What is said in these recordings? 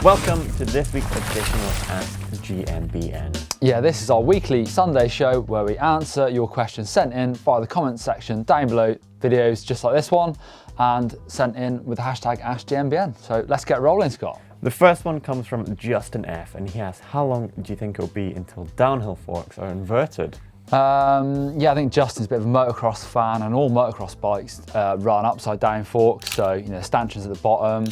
Welcome to this week's edition of Ask GMBN. Yeah, this is our weekly Sunday show where we answer your questions sent in via the comments section down below videos just like this one and sent in with the hashtag AskGMBN. So let's get rolling, Scott. The first one comes from Justin F, and he asks, how long do you think it'll be until downhill forks are inverted? Yeah, I think Justin's a bit of a motocross fan, and all motocross bikes run upside down forks, so you know, stanchions at the bottom.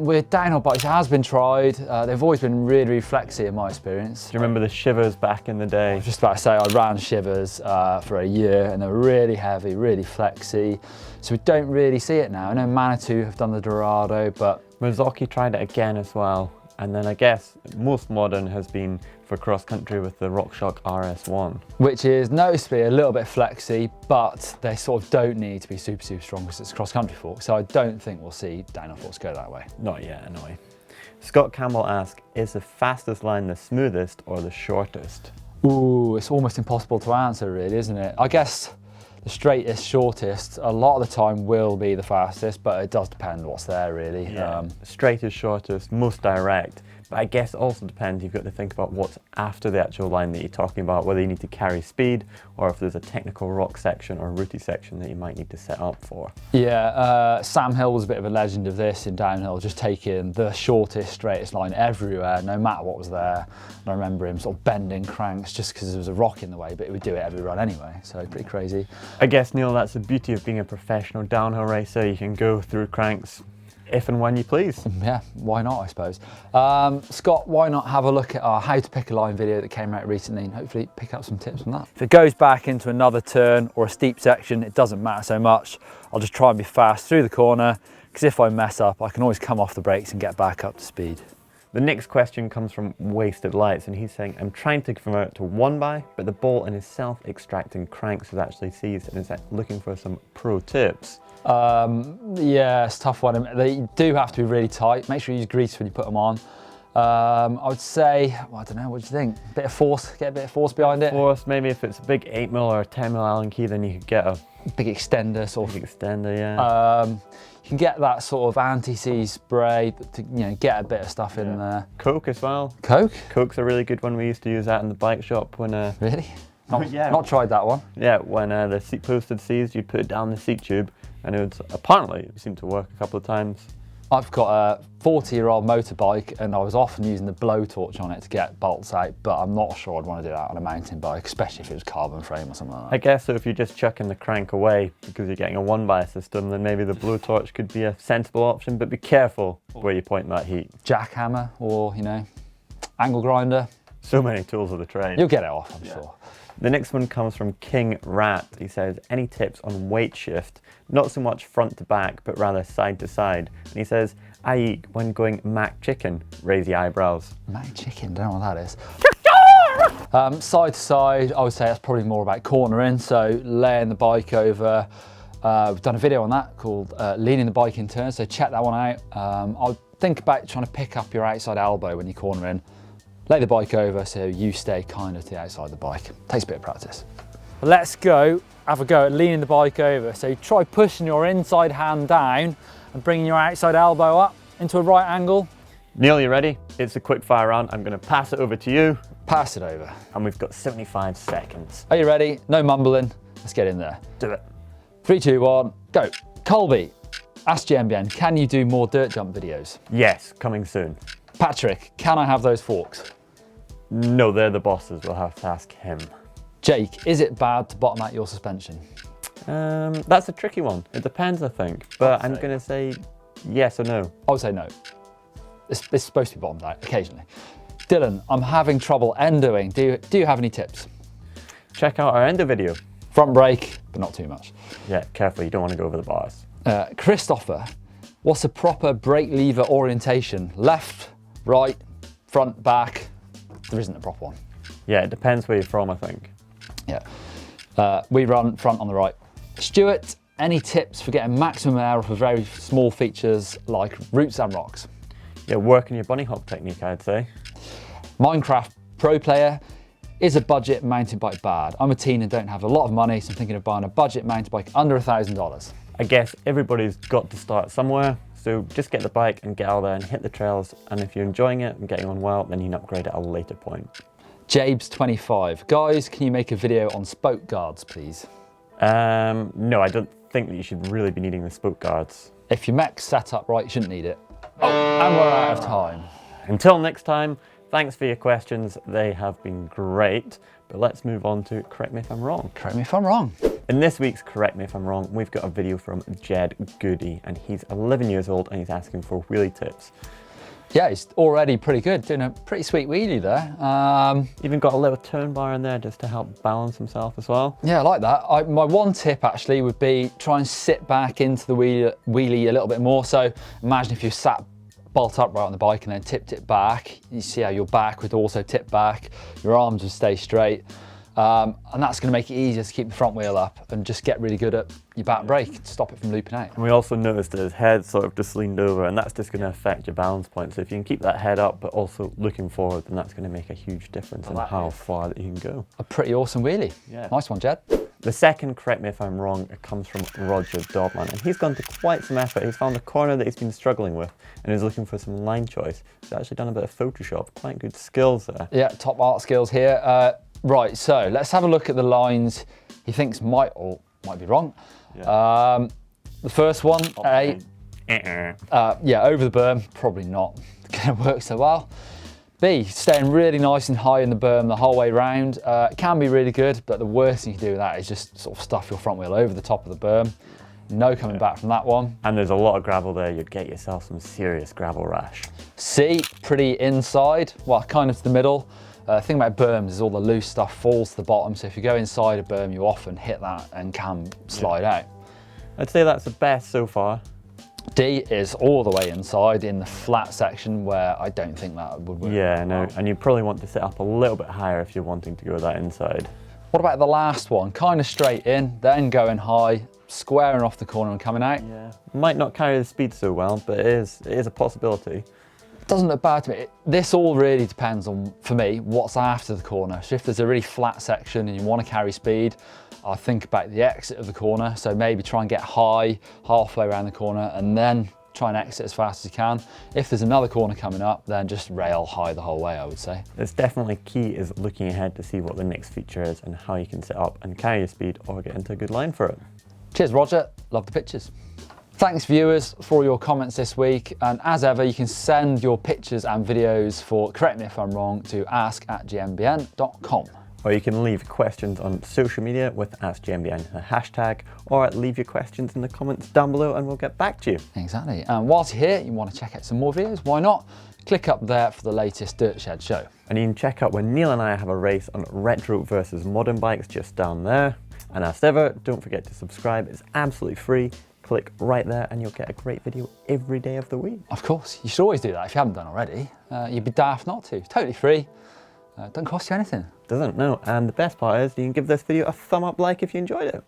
With downhill bikes, it has been tried. They've always been really, really flexy in my experience. Do you remember the Shivers back in the day? I was just about to say, I ran Shivers for a year and they're really heavy, really flexy. So we don't really see it now. I know Manitou have done the Dorado, but Mazzocchi tried it again as well. And then I guess most modern has been for cross country with the RockShox RS1. which is noticeably a little bit flexy, but they sort of don't need to be super, super strong because it's cross country fork. So I don't think we'll see downhill forks go that way. Not yet, anyway. Scott Campbell asks, is the fastest line the smoothest or the shortest? Ooh, it's almost impossible to answer really, isn't it? I guess the straightest, shortest, a lot of the time will be the fastest, but it does depend what's there really. Yeah. Straightest, shortest, most direct. But I guess it also depends, you've got to think about what's after the actual line that you're talking about, whether you need to carry speed or if there's a technical rock section or rooty section that you might need to set up for. Yeah, Sam Hill was a bit of a legend of this in downhill, just taking the shortest, straightest line everywhere, no matter what was there. And I remember him sort of bending cranks just because there was a rock in the way, but he would do it every run anyway, so pretty crazy. I guess, Neil, that's the beauty of being a professional downhill racer. You can go through cranks if and when you please. Yeah, why not, I suppose. Scott, why not have a look at our how to pick a line video that came out recently and hopefully pick up some tips from that. If it goes back into another turn or a steep section, it doesn't matter so much. I'll just try and be fast through the corner, because if I mess up, I can always come off the brakes and get back up to speed. The next question comes from Wasted Lights, and he's saying, I'm trying to convert to one by, but the bolt in his self-extracting cranks is actually seized, and is looking for some pro tips. Yeah, it's a tough one. They do have to be really tight. Make sure you use grease when you put them on. I would say, well, I don't know, what do you think? A bit of force, get a bit of force behind it. Force, maybe if it's a big 8mm or a 10mm Allen key, then you could get a big extender sort of. big extender, yeah. You can get that sort of anti-seize spray to, you know, get a bit of stuff in there. Coke as well. Coke? Coke's a really good one. We used to use that in the bike shop when Really? yeah. Not tried that one. Yeah, when the seat post had seized, you'd put it down the seat tube, and it would apparently it seemed to work a couple of times. I've got a 40-year-old motorbike and I was often using the blowtorch on it to get bolts out, but I'm not sure I'd want to do that on a mountain bike, especially if it was carbon frame or something like that. I guess so if you're just chucking the crank away because you're getting a one-by system, then maybe the blowtorch could be a sensible option, but be careful where you point that heat. Jackhammer or, you know, angle grinder. So many tools of the trade. You'll get it off, I'm sure. The next one comes from King Rat. He says, any tips on weight shift? Not so much front to back, but rather side to side. And he says, i.e. when going Mac chicken, raise the eyebrows. Mac chicken, don't know what that is. Side to side, I would say that's probably more about cornering, so laying the bike over. We've done a video on that called leaning the bike in turn, so check that one out. I'll think about trying to pick up your outside elbow when you're cornering. Lay the bike over so you stay kind of to the outside of the bike. Takes a bit of practice. Let's go have a go at leaning the bike over. So try pushing your inside hand down and bringing your outside elbow up into a right angle. Neil, you ready? It's a quick fire round. I'm going to pass it over to you. Pass it over. And we've got 75 seconds. Are you ready? No mumbling. Let's get in there. Do it. 3, 2, 1, go. Colby, ask GMBN, can you do more dirt jump videos? Yes, coming soon. Patrick, can I have those forks? No, they're the bosses. We'll have to ask him. Jake, is it bad to bottom out your suspension? That's a tricky one. It depends, I think. But I'm going to say yes or no. I would say no. It's supposed to be bottomed out occasionally. Dylan, I'm having trouble endoing. Do you have any tips? Check out our endo video. Front brake, but not too much. Yeah, careful. You don't want to go over the bars. Christopher, what's a proper brake lever orientation? Left, right, front, back? There isn't a proper one. Yeah, it depends where you're from, I think. Yeah. We run front on the right. Stuart, any tips for getting maximum air off of very small features like roots and rocks? Yeah, working your bunny hop technique, I'd say. Minecraft Pro Player, is a budget mountain bike bad? I'm a teen and don't have a lot of money, so I'm thinking of buying a budget mountain bike under $1,000. I guess everybody's got to start somewhere. So just get the bike and get out there and hit the trails, and if you're enjoying it and getting on well, then you can upgrade at a later point. Jabes25, guys, can you make a video on spoke guards, please? No, I don't think that you should really be needing the spoke guards. If your mech's set up right, you shouldn't need it. Oh, and we're out of time. Until next time, thanks for your questions. They have been great, but let's move on to Correct Me If I'm Wrong. Correct me if I'm wrong. In this week's Correct Me If I'm Wrong, we've got a video from Jed Goody, and he's 11 years old and he's asking for wheelie tips. Yeah, he's already pretty good, doing a pretty sweet wheelie there. Even got a little turn bar in there just to help balance himself as well. Yeah, I like that. My one tip actually would be try and sit back into the wheelie a little bit more. So imagine if you sat bolt upright on the bike and then tipped it back. You see how your back would also tip back, your arms would stay straight. And that's going to make it easier to keep the front wheel up and just get really good at your back brake to stop it from looping out. And we also noticed that his head sort of just leaned over, and that's just going to affect your balance point. So if you can keep that head up but also looking forward, then that's going to make a huge difference in how far that you can go. A pretty awesome wheelie. Yeah. Nice one, Jed. The second Correct Me If I'm Wrong, it comes from Roger Dobman, and he's gone to quite some effort. He's found a corner that he's been struggling with and is looking for some line choice. He's actually done a bit of Photoshop, quite good skills there. Yeah, top art skills here. Right, so let's have a look at the lines he thinks might be wrong. Yeah. The first one, yeah, over the berm, probably not gonna work so well. B, staying really nice and high in the berm the whole way round. Can be really good, but the worst thing you can do with that is just sort of stuff your front wheel over the top of the berm. No coming back from that one. And there's a lot of gravel there, you'd get yourself some serious gravel rash. C, pretty inside, well, kind of to the middle. The thing about berms is all the loose stuff falls to the bottom, so if you go inside a berm, you often hit that and can slide out. I'd say that's the best so far. D is all the way inside in the flat section where I don't think that would work. Yeah, no, and you probably want to sit up a little bit higher if you're wanting to go that inside. What about the last one? Kind of straight in, then going high, squaring off the corner and coming out. Yeah, might not carry the speed so well, but it is a possibility. Doesn't look bad to me. This all really depends on, for me, what's after the corner. So if there's a really flat section and you want to carry speed, I think about the exit of the corner. So maybe try and get high halfway around the corner and then try and exit as fast as you can. If there's another corner coming up, then just rail high the whole way, I would say. It's definitely key is looking ahead to see what the next feature is and how you can set up and carry your speed or get into a good line for it. Cheers, Roger. Love the pictures. Thanks, viewers, for your comments this week. And as ever, you can send your pictures and videos for Correct Me If I'm Wrong to ask@gmbn.com. Or you can leave questions on social media with AskGMBN, the hashtag, or leave your questions in the comments down below and we'll get back to you. Exactly. And whilst you're here, you want to check out some more videos, why not? Click up there for the latest Dirt Shed show. And you can check out when Neil and I have a race on retro versus modern bikes just down there. And as ever, don't forget to subscribe, it's absolutely free. Click right there and you'll get a great video every day of the week. Of course, you should always do that if you haven't done already. You'd be daft not to. Totally free. Doesn't cost you anything. Doesn't, no. And the best part is you can give this video a thumb up like if you enjoyed it.